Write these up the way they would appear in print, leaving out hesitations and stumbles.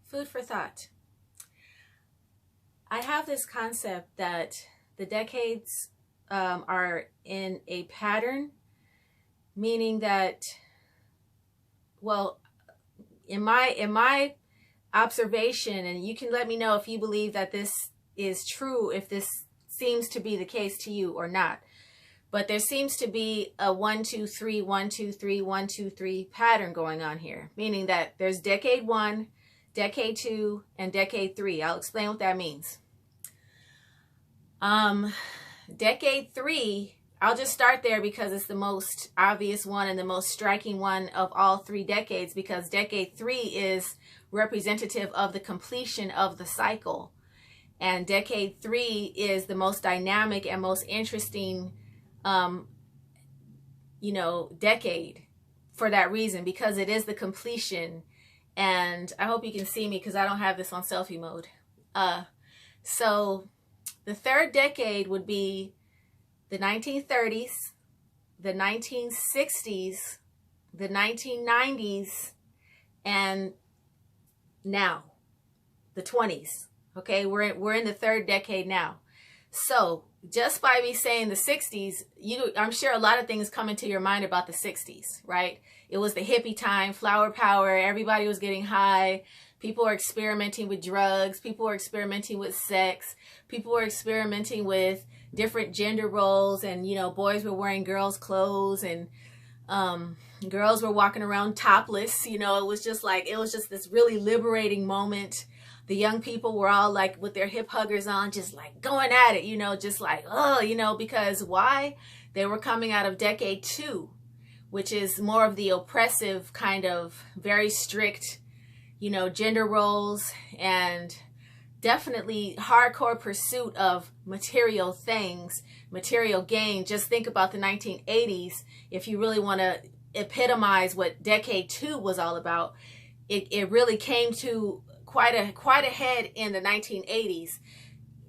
Food for thought. I have this concept that the decades are in a pattern, meaning that, well, in my observation, and you can let me know if you believe that this is true, if this seems to be the case to you or not. But there seems to be a 1, 2, 3, 1, 2, 3, 1, 2, 3 pattern going on here, meaning that there's decade 1, decade 2, and decade 3. I'll explain what that means. Decade 3, I'll just start there because it's the most obvious one and the most striking one of all 3 decades, because decade 3 is representative of the completion of the cycle. And decade 3 is the most dynamic and most interesting decade for that reason, because it is the completion. And I hope you can see me because I don't have this on selfie mode. So the third decade would be the 1930s, the 1960s, the 1990s, and now the 20s. Okay, we're in the third decade now. So just by me saying the 60s, I'm sure a lot of things come into your mind about the 60s, right? It was the hippie time, flower power, everybody was getting high, people were experimenting with drugs, people were experimenting with sex, people were experimenting with different gender roles, and boys were wearing girls' clothes, and girls were walking around topless. It was just this really liberating moment. The young people were all like with their hip huggers on, just like going at it, just like, because why? They were coming out of decade 2, which is more of the oppressive kind of very strict, gender roles, and definitely hardcore pursuit of material things, material gain. Just think about the 1980s. If you really want to epitomize what decade 2 was all about, it really came to quite a head in the 1980s.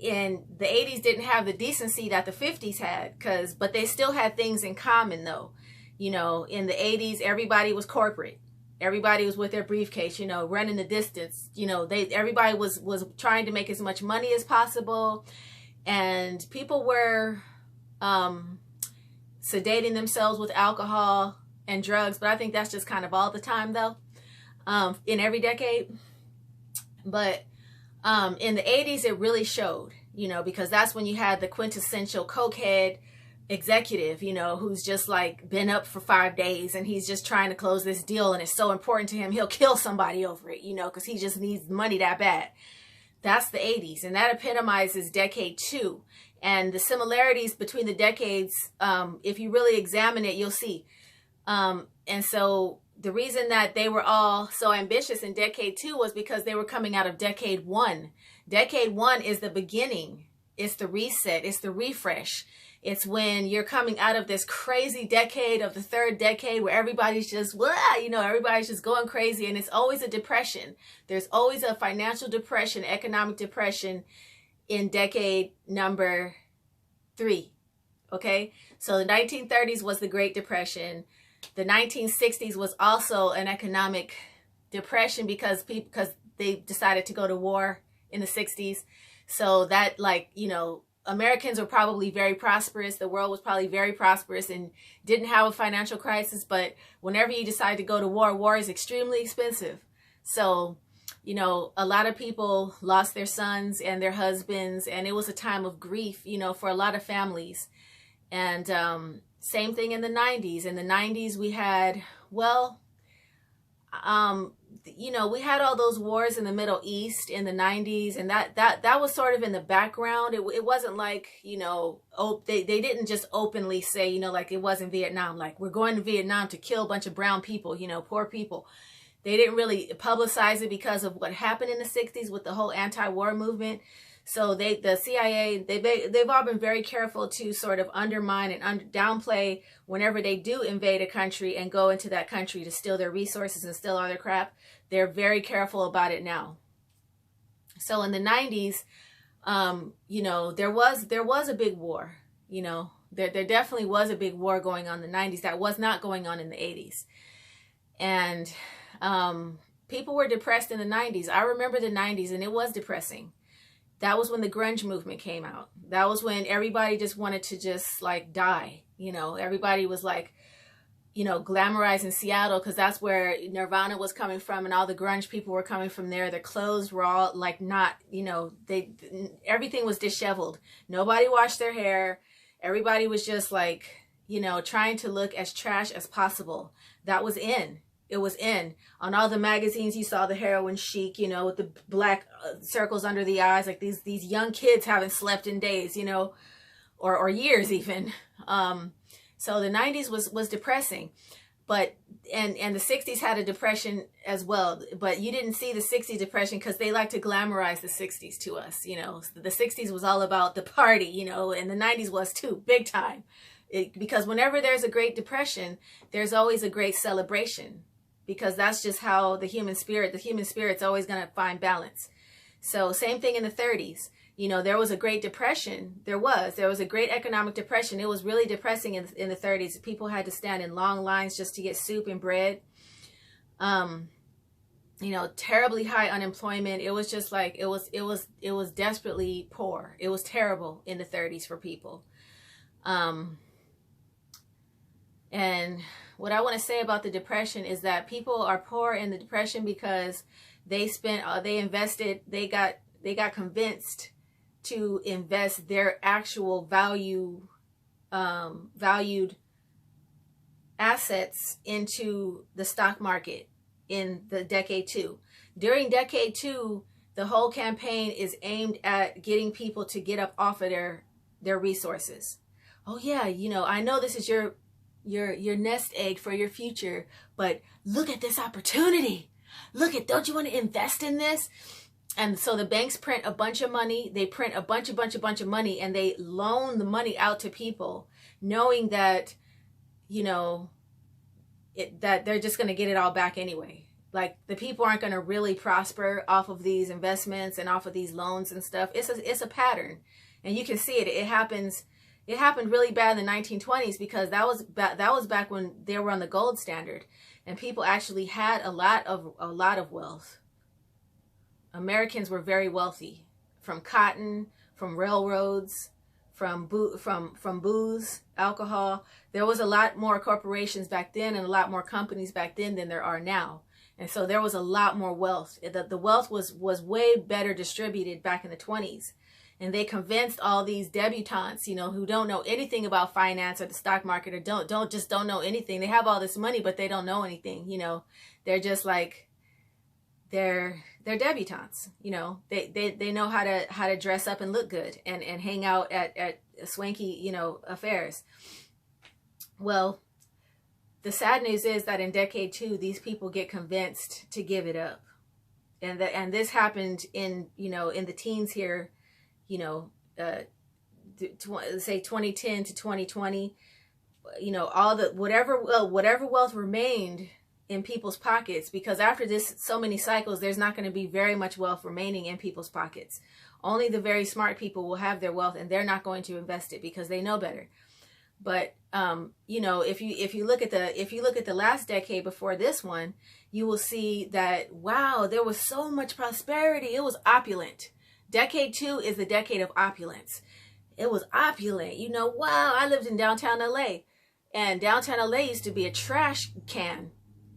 And the 80s didn't have the decency that the 50s had, but they still had things in common though. In the 80s, everybody was corporate. Everybody was with their briefcase, running the distance. Everybody was trying to make as much money as possible, and people were sedating themselves with alcohol and drugs. But I think that's just kind of all the time though, in every decade. But in the 80s, it really showed, because that's when you had the quintessential cokehead executive, who's just like been up for 5 days and he's just trying to close this deal, and it's so important to him, he'll kill somebody over it, because he just needs money that bad. That's the 80s, and that epitomizes decade 2. And the similarities between the decades, if you really examine it, you'll see. And so the reason that they were all so ambitious in decade 2 was because they were coming out of decade 1. Decade 1 is the beginning. It's the reset. It's the refresh. It's when you're coming out of this crazy decade of the third decade where everybody's just, everybody's just going crazy. And it's always a depression. There's always a financial depression, economic depression in decade number 3. Okay. So the 1930s was the Great Depression. The 1960s was also an economic depression because they decided to go to war in the 60s. So that, Americans were probably very prosperous. The world was probably very prosperous and didn't have a financial crisis. But whenever you decide to go to war, war is extremely expensive. So, a lot of people lost their sons and their husbands, and it was a time of grief, for a lot of families. And same thing in the 90s. In the 90s, we had, we had all those wars in the Middle East in the 90s, and that was sort of in the background. It wasn't like, they didn't just openly say, like it was in Vietnam, like we're going to Vietnam to kill a bunch of brown people, poor people. They didn't really publicize it because of what happened in the 60s with the whole anti-war movement. So the CIA, they've all been very careful to sort of undermine and downplay whenever they do invade a country and go into that country to steal their resources and steal all their crap. They're very careful about it now. So in the 90s, there was a big war. There definitely was a big war going on in the 90s that was not going on in the 80s. And People were depressed in the 90s. I remember the 90s, and it was depressing. That was when the grunge movement came out. That was when everybody just wanted to just like die. You know, everybody was like, you know, glamorizing Seattle because that's where Nirvana was coming from, and all the grunge people were coming from there. Their clothes were all like not, you know, everything was disheveled. Nobody washed their hair. Everybody was just like, you know, trying to look as trash as possible. That was in. It was in. On all the magazines, you saw the heroin chic, you know, with the black circles under the eyes, like these young kids haven't slept in days, you know, or years even. So the 90s was depressing, but and the 60s had a depression as well. But you didn't see the 60s depression because they like to glamorize the 60s to us, you know. The 60s was all about the party, you know, and the 90s was too, big time. Because whenever there's a Great Depression, there's always a great celebration. Because that's just how the human spirit's always going to find balance. So same thing in the 30s. You know, there was a Great Depression. There was a great economic depression. It was really depressing in the 30s. People had to stand in long lines just to get soup and bread. You know, terribly high unemployment. It was just like, it was desperately poor. It was terrible in the 30s for people. And what I want to say about the depression is that people are poor in the depression because they got convinced to invest their actual valued assets into the stock market in the decade 2. During decade 2, the whole campaign is aimed at getting people to get up off of their resources. Oh yeah, you know, I know this is your nest egg for your future, but look at this opportunity. Don't you want to invest in this? And so the banks print a bunch of money. They print a bunch of money, and they loan the money out to people, knowing that, you know, that they're just going to get it all back anyway. Like, the people aren't going to really prosper off of these investments and off of these loans and stuff. It's a pattern, and you can see it. It happened really bad in the 1920s because that was back when they were on the gold standard, and people actually had a lot of wealth. Americans were very wealthy, from cotton, from railroads, from booze, alcohol. There was a lot more corporations back then and a lot more companies back then than there are now. And so there was a lot more wealth. The wealth was way better distributed back in the 20s. And they convinced all these debutantes, you know, who don't know anything about finance or the stock market, or don't know anything. They have all this money, but they don't know anything, you know. They're just like, they're debutantes, you know. They know how to dress up and look good and hang out at swanky, you know, affairs. Well, the sad news is that in decade 2, these people get convinced to give it up. And this happened in, you know, in the teens here, you know, say 2010 to 2020, you know, all the whatever wealth remained in people's pockets, because after this so many cycles, there's not going to be very much wealth remaining in people's pockets. Only the very smart people will have their wealth, and they're not going to invest it because they know better. But you know, if you look at the last decade before this one, you will see that, wow, there was so much prosperity. It was opulent. Decade 2 is the decade of opulence. It was opulent. You know, wow, I lived in downtown LA, and downtown LA used to be a trash can.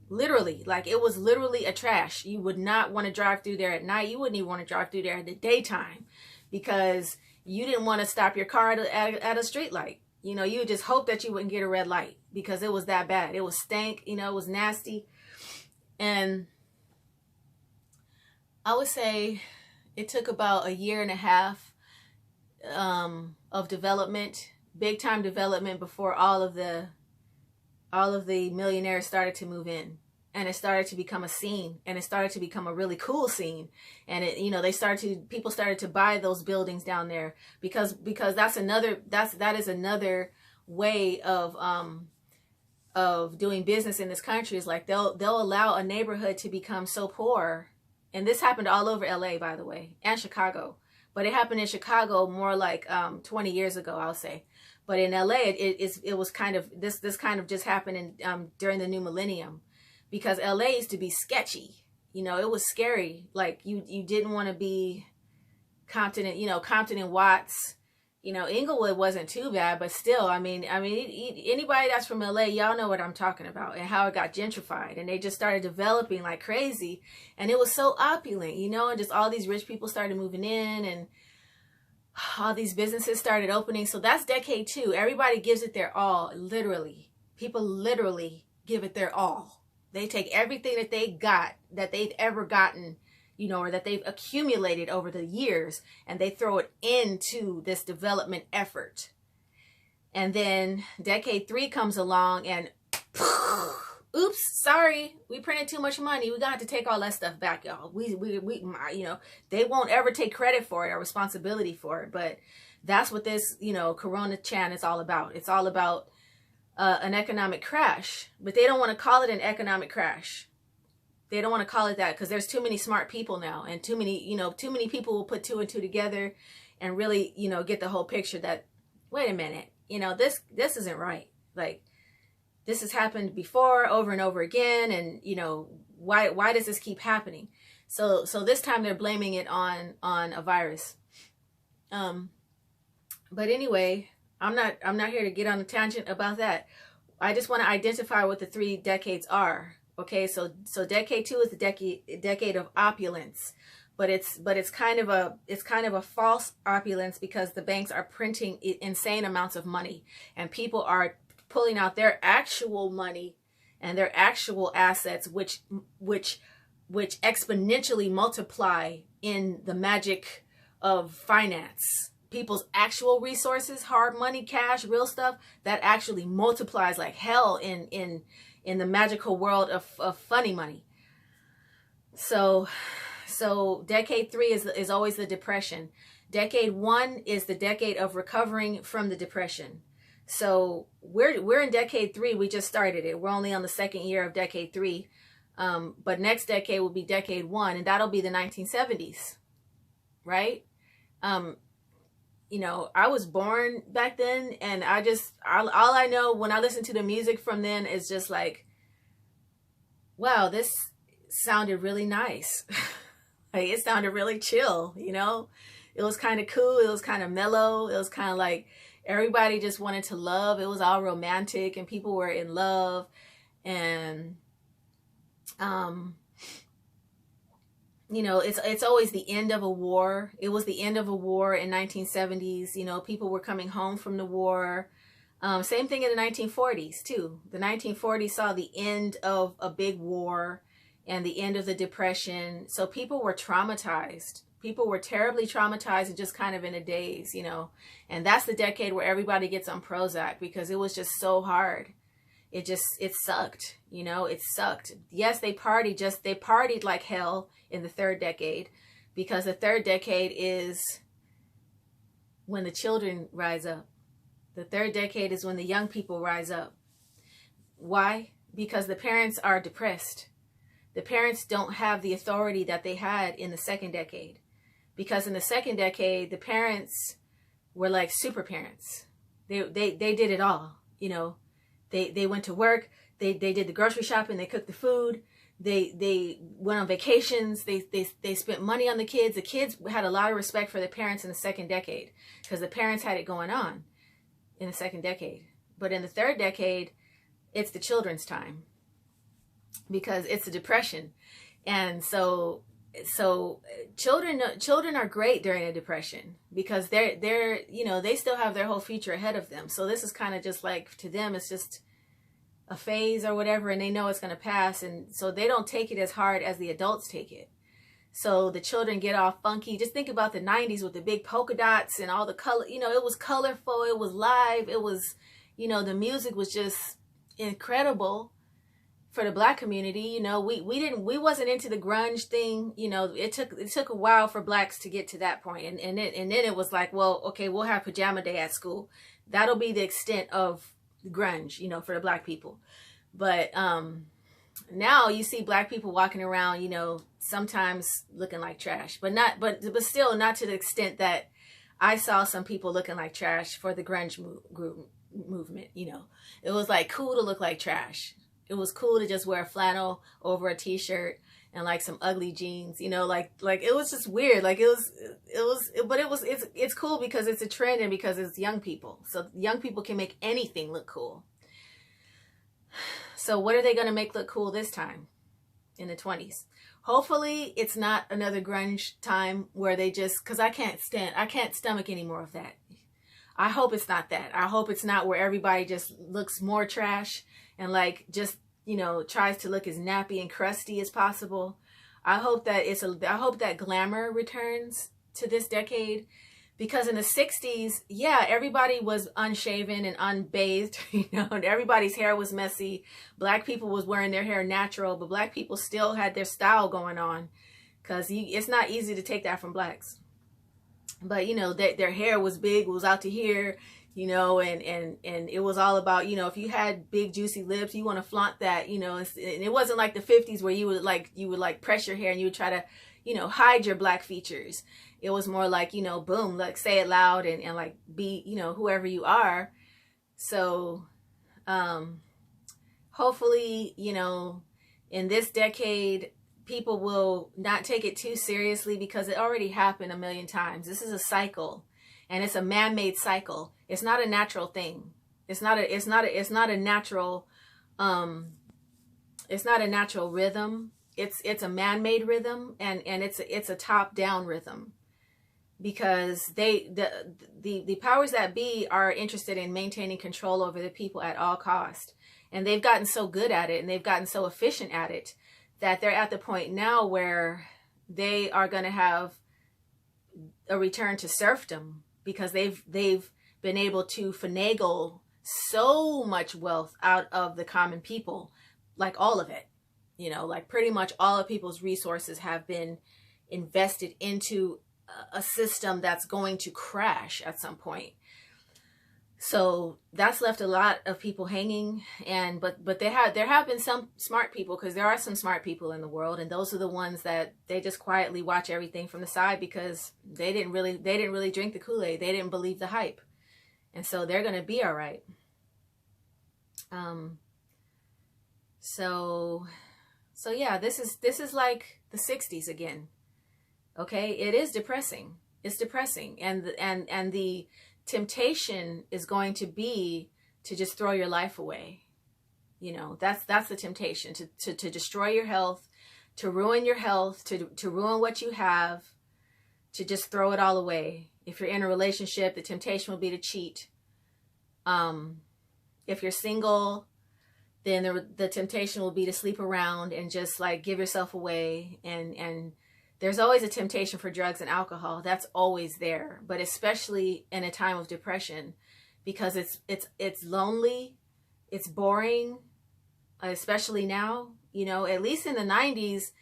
Literally, like, it was literally a trash. You would not want to drive through there at night. You wouldn't even want to drive through there in the daytime because you didn't want to stop your car at a street light. You know, you would just hope that you wouldn't get a red light because it was that bad. It was stank, you know, it was nasty. And I would say it took about 1.5 years of development, big time development, before all of the millionaires started to move in, and it started to become a scene, and it started to become a really cool scene. And it, you know, people started to buy those buildings down there because that is another way of doing business in this country. Is like they'll allow a neighborhood to become so poor. And this happened all over LA, by the way, and Chicago. But it happened in Chicago more like 20 years ago, I'll say. But in LA, it was kind of, this kind of just happened during the new millennium, because LA used to be sketchy. You know, it was scary. Like you didn't want to be Compton, Compton and Watts. You know, Inglewood wasn't too bad, but still, I mean, anybody that's from LA, y'all know what I'm talking about and how it got gentrified, and they just started developing like crazy, and it was so opulent, you know, and just all these rich people started moving in, and all these businesses started opening. So that's decade 2. Everybody gives it their all, literally. People literally give it their all. They take everything that they got, that they've ever gotten, you know, or that they've accumulated over the years, and they throw it into this development effort. And then decade 3 comes along and oops, sorry, we printed too much money. We got to take all that stuff back, y'all. We, you know, they won't ever take credit for it or responsibility for it. But that's what this, you know, Corona Chan is all about. It's all about an economic crash, but they don't want to call it an economic crash. They don't want to call it that because there's too many smart people now, and too many people will put 2 and 2 together and really, you know, get the whole picture that, wait a minute, you know, this isn't right. Like, this has happened before, over and over again, and you know, why does this keep happening? So this time they're blaming it on a virus. But anyway, I'm not here to get on a tangent about that. I just want to identify what the 3 decades are. Okay, so decade 2 is the decade of opulence, but it's kind of a false opulence because the banks are printing insane amounts of money, and people are pulling out their actual money and their actual assets, which exponentially multiply in the magic of finance. People's actual resources, hard money, cash, real stuff, that actually multiplies like hell in the magical world of funny money. So decade 3 is always the depression. Decade 1 is the decade of recovering from the depression. So we're in decade 3. We just started it. We're only on the 2nd year of decade 3. But next decade will be decade 1, and that'll be the 1970s, right? You know, I was born back then, and all I know when I listen to the music from then is just like, wow, this sounded really nice. Like, it sounded really chill, you know? It was kind of cool. It was kind of mellow. It was kind of like everybody just wanted to love. It was all romantic, and people were in love. And, you know, it's always the end of a war. It was the end of a war in 1970s. You know, people were coming home from the war. Same thing in the 1940s too. The 1940s saw the end of a big war and the end of the Depression. So people were traumatized. People were terribly traumatized and just kind of in a daze, you know. And that's the decade where everybody gets on Prozac because it was just so hard. It sucked, you know, it sucked. Yes, they partied like hell in the 3rd decade, because the 3rd decade is when the children rise up. The 3rd decade is when the young people rise up. Why? Because the parents are depressed. The parents don't have the authority that they had in the 2nd decade. Because in the 2nd decade, the parents were like super parents. They did it all, you know. They went to work, they did the grocery shopping, they cooked the food, they went on vacations, they spent money on the kids. The kids had a lot of respect for their parents in the 2nd decade because the parents had it going on in the 2nd decade. But in the 3rd decade, it's the children's time because it's a depression. And so children are great during a depression because they're you know, they still have their whole future ahead of them. So this is kind of just like, to them, it's just a phase or whatever, and they know it's going to pass, and so they don't take it as hard as the adults take it. So the children get all funky. Just think about the 90s with the big polka dots and all the color, you know, it was colorful, it was live, it was, you know, the music was just incredible. For the Black community, you know, we wasn't into the grunge thing. You know, it took a while for Blacks to get to that point, and then it was like, well, okay, we'll have pajama day at school. That'll be the extent of grunge, you know, for the Black people. But now you see Black people walking around, you know, sometimes looking like trash, but still not to the extent that I saw some people looking like trash for the grunge movement. You know, it was like cool to look like trash. It was cool to just wear a flannel over a t-shirt and like some ugly jeans, you know, like it was just weird. Like it's cool because it's a trend and because it's young people. So young people can make anything look cool. So what are they going to make look cool this time in the 20s? Hopefully it's not another grunge time where they just, because I can't stomach any more of that. I hope it's not that. I hope it's not where everybody just looks more trash and like just, you know, tries to look as nappy and crusty as possible. I hope that I hope that glamour returns to this decade, because in the 60s, yeah, everybody was unshaven and unbathed, you know, and everybody's hair was messy. Black people was wearing their hair natural, but black people still had their style going on, because it's not easy to take that from blacks. But, you know, their hair was big, it was out to here, you know, and it was all about, you know, if you had big juicy lips, you want to flaunt that, you know. And it wasn't like the 50s where you would press your hair and you would try to, you know, hide your black features. It was more like, you know, boom, like say it loud and like be, you know, whoever you are. So hopefully, you know, in this decade, people will not take it too seriously, because it already happened a million times. This is a cycle, and it's a man-made cycle. It's not a natural thing. It's not a natural rhythm. It's a man-made rhythm, and it's a top-down rhythm, because the powers that be are interested in maintaining control over the people at all cost. And they've gotten so good at it, and they've gotten so efficient at it, that they're at the point now where they are going to have a return to serfdom, because they've been able to finagle so much wealth out of the common people, like all of it, you know, like pretty much all of people's resources have been invested into a system that's going to crash at some point. So that's left a lot of people hanging, and but there have been some smart people, because there are some smart people in the world, and those are the ones that they just quietly watch everything from the side, because they didn't really drink the Kool-Aid. They didn't believe the hype, and so they're gonna be all right. So yeah, this is like the 60s again. Okay, it is depressing. It's depressing, and the temptation is going to be to just throw your life away. You know, that's the temptation, to destroy your health, to ruin your health, to ruin what you have, to just throw it all away. If you're in a relationship, the temptation will be to cheat. If you're single, then the temptation will be to sleep around and just like give yourself away. And there's always a temptation for drugs and alcohol. That's always there, but especially in a time of depression, because it's lonely, it's boring, especially now. You know, at least in the 90s,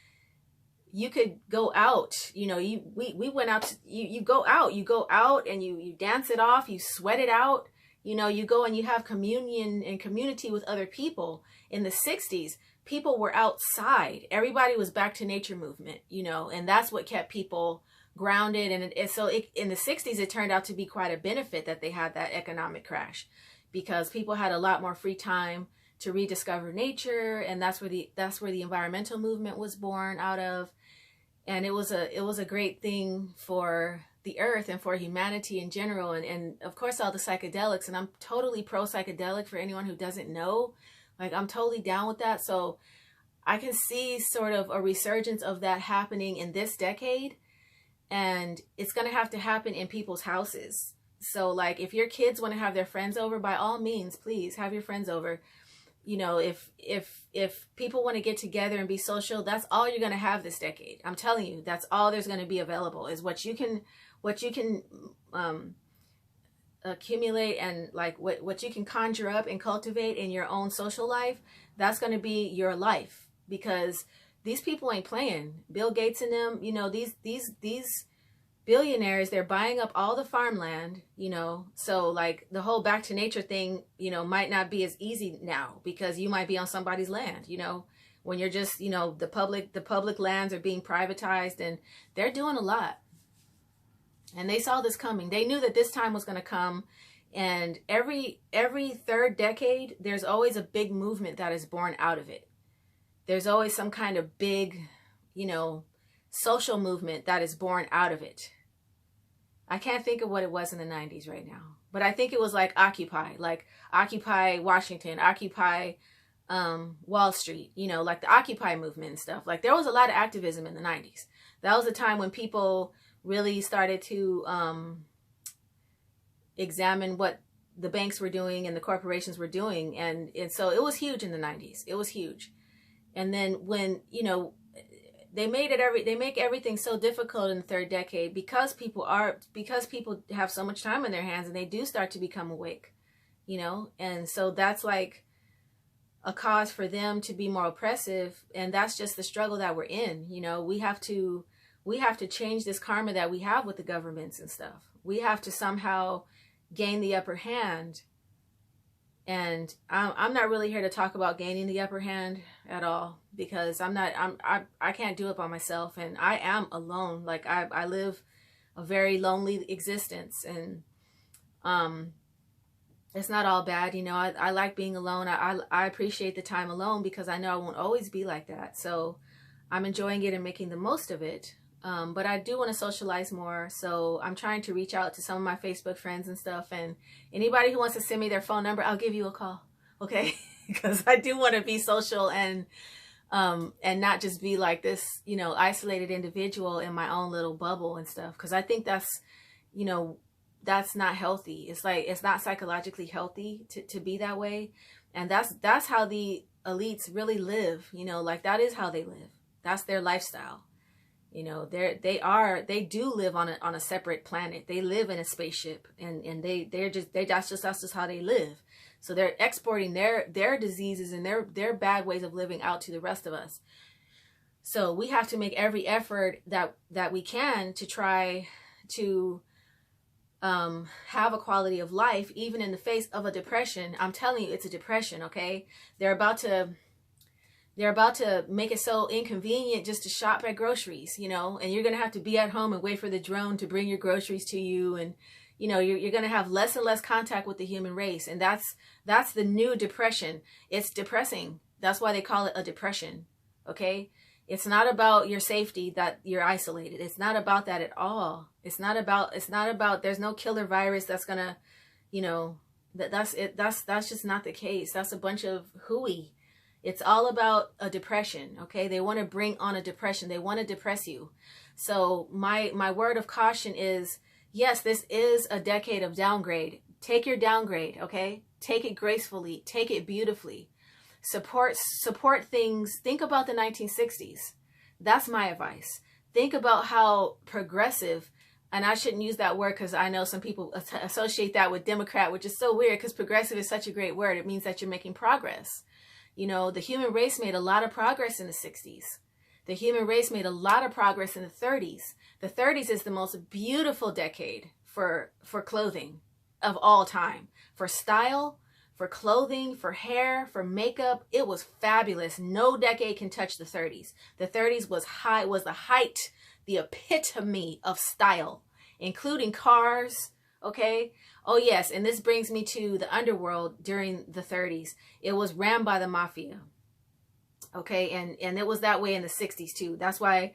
you could go out. You know, we went out. You go out and you dance it off. You sweat it out. You know, you go and you have communion and community with other people. In the 60s, people were outside. Everybody was back to nature movement, you know, and that's what kept people grounded. And in the 60s, it turned out to be quite a benefit that they had that economic crash, because people had a lot more free time to rediscover nature. And that's where the environmental movement was born out of. And it was a great thing for the earth and for humanity in general. And of course, all the psychedelics, and I'm totally pro psychedelic for anyone who doesn't know. Like, I'm totally down with that. So I can see sort of a resurgence of that happening in this decade. And it's going to have to happen in people's houses. So like, if your kids want to have their friends over, by all means, please have your friends over. You know, if people want to get together and be social, that's all you're going to have this decade. I'm telling you, that's all there's going to be available, is what you can accumulate, and like what you can conjure up and cultivate in your own social life. That's going to be your life, because these people ain't playing. Bill Gates and them, you know, these billionaires, they're buying up all the farmland, you know. So like the whole back to nature thing, you know, might not be as easy now, because you might be on somebody's land, you know, when you're just, you know, the public lands are being privatized, and they're doing a lot. And they saw this coming. They knew that this time was going to come, And every third decade, there's always a big movement that is born out of it. There's always some kind of big, you know, social movement that is born out of it. I can't think of what it was in the 90s right now, but I think it was like Occupy Washington, Occupy Wall Street, you know, like the Occupy movement and stuff. Like there was a lot of activism in the 90s. That was a time when people really started to examine what the banks were doing and the corporations were doing. And so it was huge in the 90s. It was huge. And then when, you know, they make everything so difficult in the third decade because people have so much time on their hands and they do start to become awake, you know? And so that's like a cause for them to be more oppressive. And that's just the struggle that we're in. You know, we have to change this karma that we have with the governments and stuff. We have to somehow gain the upper hand. And I'm not really here to talk about gaining the upper hand at all, because I can't do it by myself, and I am alone. Like I live a very lonely existence, and it's not all bad, you know. I like being alone. I appreciate the time alone because I know I won't always be like that. So I'm enjoying it and making the most of it. But I do want to socialize more, so I'm trying to reach out to some of my Facebook friends and stuff, and anybody who wants to send me their phone number, I'll give you a call, okay? Because I do want to be social and not just be like this, you know, isolated individual in my own little bubble and stuff, because I think that's, you know, that's not healthy. It's like, it's not psychologically healthy to be that way, and that's how the elites really live, you know, like that is how they live. That's their lifestyle. You know, they do live on a separate planet. They live in a spaceship, and that's just how they live. So they're exporting their diseases and their bad ways of living out to the rest of us. So we have to make every effort that we can to try to have a quality of life, even in the face of a depression. I'm telling you, it's a depression. Okay, they're about to make it so inconvenient just to shop at groceries, you know, and you're going to have to be at home and wait for the drone to bring your groceries to you. And, you know, you're going to have less and less contact with the human race. And that's the new depression. It's depressing. That's why they call it a depression. Okay. It's not about your safety that you're isolated. It's not about that at all. It's not about, there's no killer virus that's going to, you know, that's just not the case. That's a bunch of hooey. It's all about a depression, okay? They want to bring on a depression. They want to depress you. So my word of caution is, yes, this is a decade of downgrade. Take your downgrade, okay? Take it gracefully. Take it beautifully. Support things. Think about the 1960s. That's my advice. Think about how progressive, and I shouldn't use that word because I know some people associate that with Democrat, which is so weird because progressive is such a great word. It means that you're making progress. You know, the human race made a lot of progress in the 60s. The human race made a lot of progress in the 30s. The 30s is the most beautiful decade for clothing of all time. For style, for clothing, for hair, for makeup. It was fabulous. No decade can touch the 30s. The 30s was the height, the epitome of style, including cars. Okay. Oh yes. And this brings me to the underworld during the 30s. It was ran by the mafia. Okay. And it was that way in the 60s too. That's why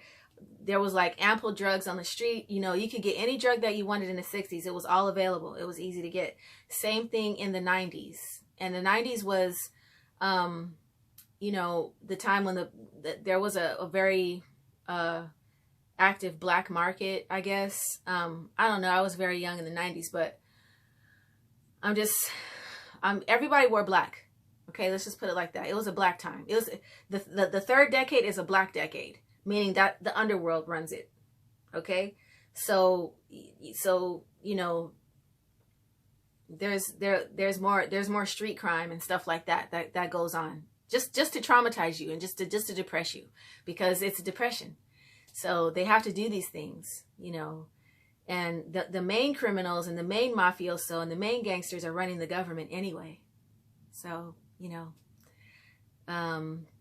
there was like ample drugs on the street. You know, you could get any drug that you wanted in the 60s. It was all available. It was easy to get. Same thing in the 90s. And the 90s was, you know, the time when there was a very, active black market, I guess. I don't know. I was very young in the 90s, but everybody wore black. Okay. Let's just put it like that. It was a black time. It was the third decade is a black decade, meaning that the underworld runs it. Okay. So, you know, there's more street crime and stuff like that goes on just to traumatize you and just to depress you, because it's a depression. So they have to do these things, you know, and the main criminals and the main mafioso and the main gangsters are running the government anyway. So, you know,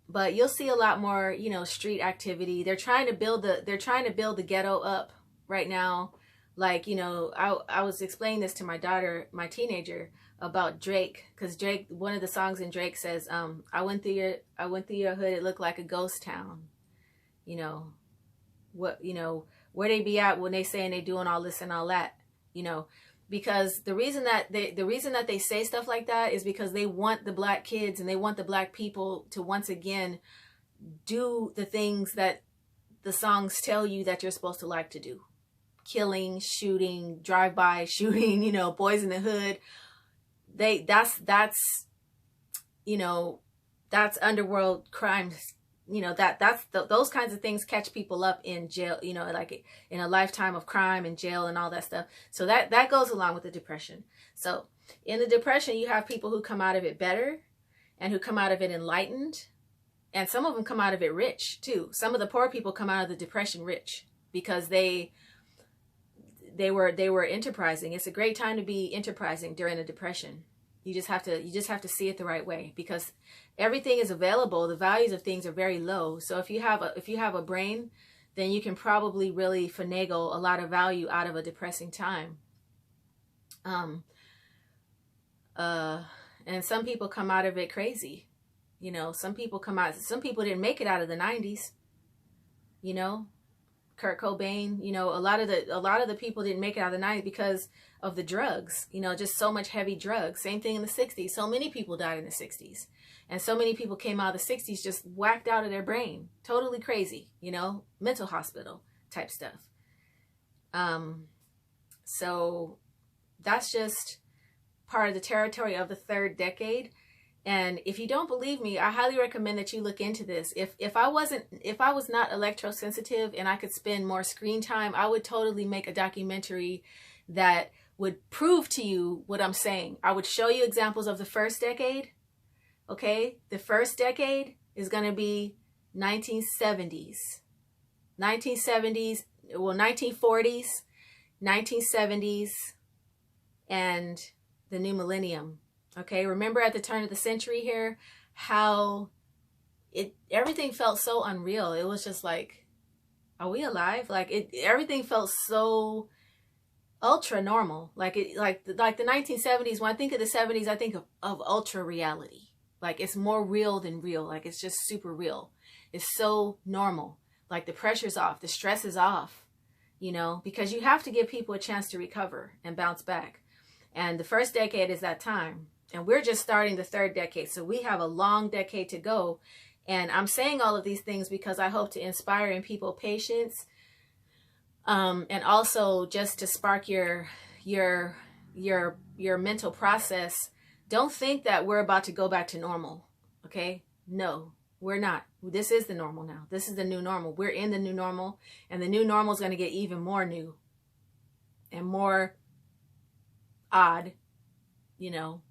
but you'll see a lot more, you know, street activity. They're trying to build the ghetto up right now. Like, you know, I was explaining this to my daughter, my teenager, about Drake, because Drake, one of the songs in Drake says, I went through your hood, it looked like a ghost town. You know, where they be at when they saying they doing all this and all that, you know, because the reason that they say stuff like that is because they want the black kids and they want the black people to once again do the things that the songs tell you that you're supposed to like to do. Killing, shooting, drive-by shooting, you know, boys in the hood. That's you know, that's underworld crimes. You know, those kinds of things catch people up in jail, you know, like in a lifetime of crime and jail and all that stuff. So that goes along with the depression. So in the depression, you have people who come out of it better and who come out of it enlightened. And some of them come out of it rich too. Some of the poor people come out of the depression rich because they were enterprising. It's a great time to be enterprising during a depression. You just have to see it the right way, because everything is available. The values of things are very low. So if you have a brain, then you can probably really finagle a lot of value out of a depressing time. And some people come out of it crazy. You know, some people didn't make it out of the 90s. You know, Kurt Cobain, you know, a lot of the people didn't make it out of the 90s because of the drugs, you know, just so much heavy drugs. Same thing in the 60s. So many people died in the 60s. And so many people came out of the 60s just whacked out of their brain. Totally crazy, you know, mental hospital type stuff. So that's just part of the territory of the third decade. And if you don't believe me, I highly recommend that you look into this. If I was not electrosensitive and I could spend more screen time, I would totally make a documentary that would prove to you what I'm saying. I would show you examples of the first decade. Okay? The first decade is going to be 1970s. 1970s, well, 1940s, 1970s, and the new millennium. Okay, remember at the turn of the century here, how everything felt so unreal. It was just like, are we alive? Like everything felt so ultra normal. Like the 1970s. When I think of the 70s, I think of ultra reality. Like it's more real than real. Like it's just super real. It's so normal. Like the pressure's off, the stress is off. You know, because you have to give people a chance to recover and bounce back. And the first decade is that time. And we're just starting the third decade. So we have a long decade to go. And I'm saying all of these things because I hope to inspire in people patience. And also just to spark your mental process. Don't think that we're about to go back to normal. Okay? No, we're not. This is the normal now. This is the new normal. We're in the new normal. And the new normal is going to get even more new. And more odd, you know.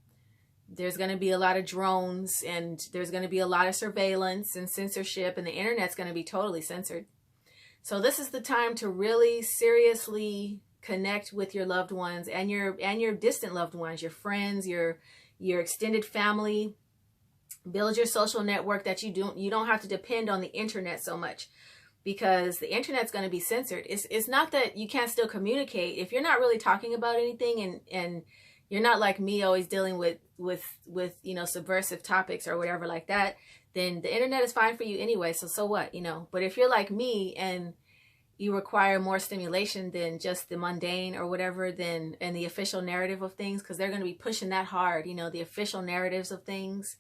There's going to be a lot of drones, and there's going to be a lot of surveillance and censorship, and the internet's going to be totally censored. So this is the time to really seriously connect with your loved ones and your distant loved ones, your friends, your extended family. Build your social network that you don't have to depend on the internet so much, because the internet's going to be censored. It's not that you can't still communicate. If you're not really talking about anything and you're not like me, always dealing with you know, subversive topics or whatever like that, then the internet is fine for you anyway. So what, you know? But if you're like me and you require more stimulation than just the mundane or whatever, then and the official narrative of things, because they're going to be pushing that hard, you know, the official narratives of things.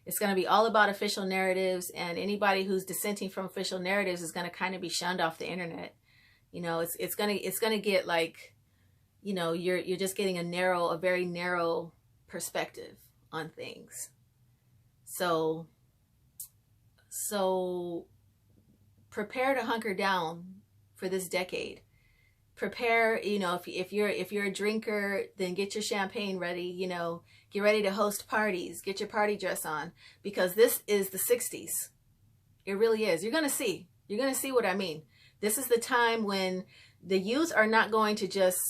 It's going to be all about official narratives, and anybody who's dissenting from official narratives is going to kind of be shunned off the internet. You know, it's going to get like, you know, you're just getting a very narrow perspective on things. So prepare to hunker down for this decade. Prepare, you know, if you're a drinker, then get your champagne ready, you know, get ready to host parties, get your party dress on, because this is the 60s. It really is. You're going to see what I mean. This is the time when the youth are not going to just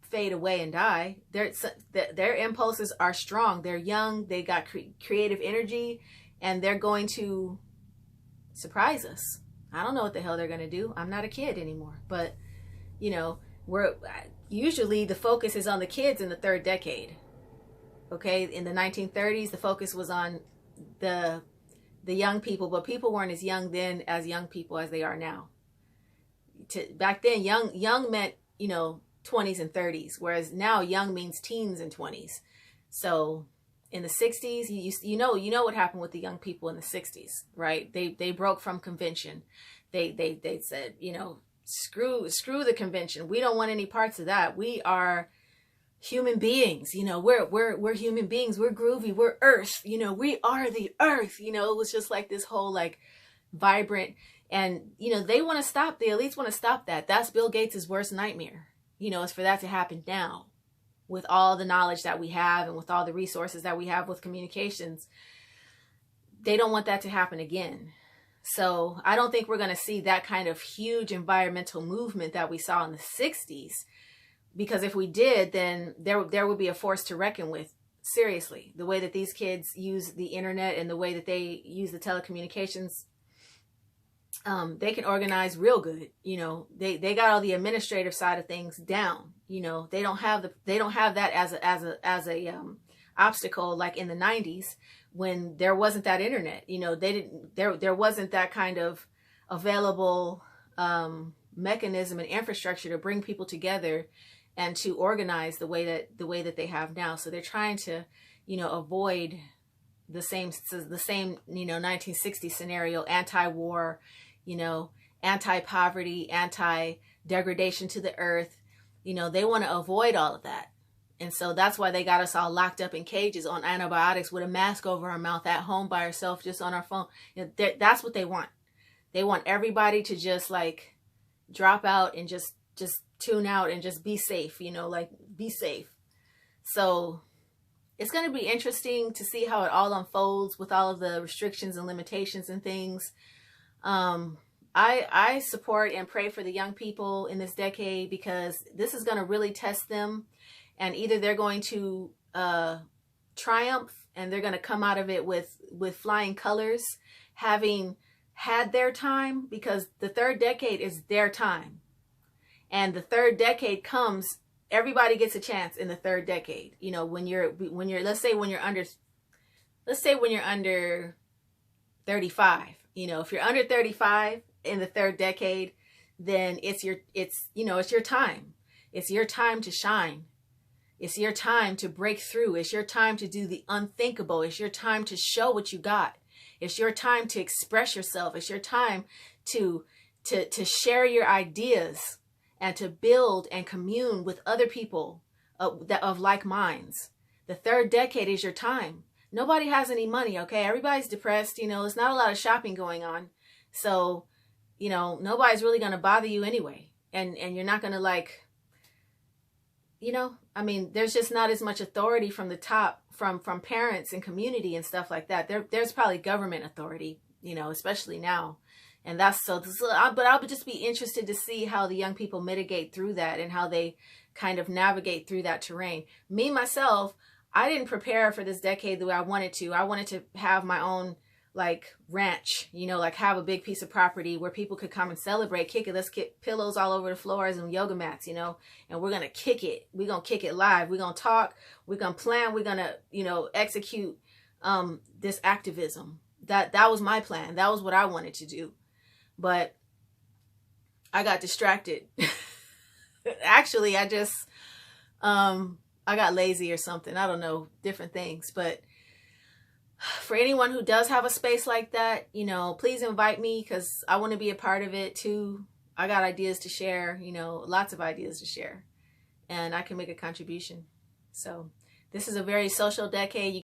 fade away and die. Their impulses are strong. They're young. They got creative energy, and they're going to surprise us. I don't know what the hell they're going to do. I'm not a kid anymore, but you know, we're usually the focus is on the kids in the third decade. Okay, in the 1930s, the focus was on the young people, but people weren't as young then as young people as they are now. Back then, young meant, 20s and 30s, whereas now young means teens and 20s. So in the 60s, you know what happened with the young people in the 60s, right? They broke from convention. They said, screw the convention. We don't want any parts of that. We are human beings, we're human beings. We're groovy. We're earth, we are the earth. It was just like this whole like vibrant, and they want to stop, the elites want to stop that. That's Bill Gates's worst nightmare, is for that to happen now with all the knowledge that we have and with all the resources that we have with communications. They don't want that to happen again. So I don't think we're going to see that kind of huge environmental movement that we saw in the 60s, because if we did, then there would be a force to reckon with. Seriously, the way that these kids use the internet and the way that they use the telecommunications, they can organize real good. They got all the administrative side of things down. They don't have that as a obstacle like in the 90s when there wasn't that internet. There wasn't that kind of available mechanism and infrastructure to bring people together and to organize the way that they have now. So they're trying to, avoid the same 1960 scenario, anti-war, anti-poverty, anti-degradation to the earth. They want to avoid all of that. And so that's why they got us all locked up in cages on antibiotics with a mask over our mouth at home by ourselves, just on our phone. That's what they want. They want everybody to just like drop out and just tune out and just be safe, be safe. So it's going to be interesting to see how it all unfolds with all of the restrictions and limitations and things. I support and pray for the young people in this decade, because this is going to really test them, and either they're going to triumph and they're going to come out of it with flying colors, having had their time, because the third decade is their time. And the third decade comes, everybody gets a chance in the third decade. When you're let's say when you're under 35, if you're under 35 in the third decade, then it's your time. It's your time to shine. It's your time to break through. It's your time to do the unthinkable. It's your time to show what you got. It's your time to express yourself. It's your time to share your ideas and to build and commune with other people of like minds. The third decade is your time. Nobody has any money, okay? Everybody's depressed, there's not a lot of shopping going on. So, nobody's really going to bother you anyway. And you're not going to there's just not as much authority from the top, from parents and community and stuff like that. There's probably government authority, especially now. And but I would just be interested to see how the young people mitigate through that and how they kind of navigate through that terrain. Me, myself, I didn't prepare for this decade the way I wanted to. I wanted to have my own ranch, have a big piece of property where people could come and celebrate, kick it. Let's get pillows all over the floors and yoga mats, and we're going to kick it. We're going to kick it live. We're going to talk. We're going to plan. We're going to, execute this activism. That was my plan. That was what I wanted to do. But I got distracted. Actually, I got lazy or something. I don't know, different things. But for anyone who does have a space like that, please invite me, because I want to be a part of it too. I got ideas to share, lots of ideas to share, and I can make a contribution. So this is a very social decade.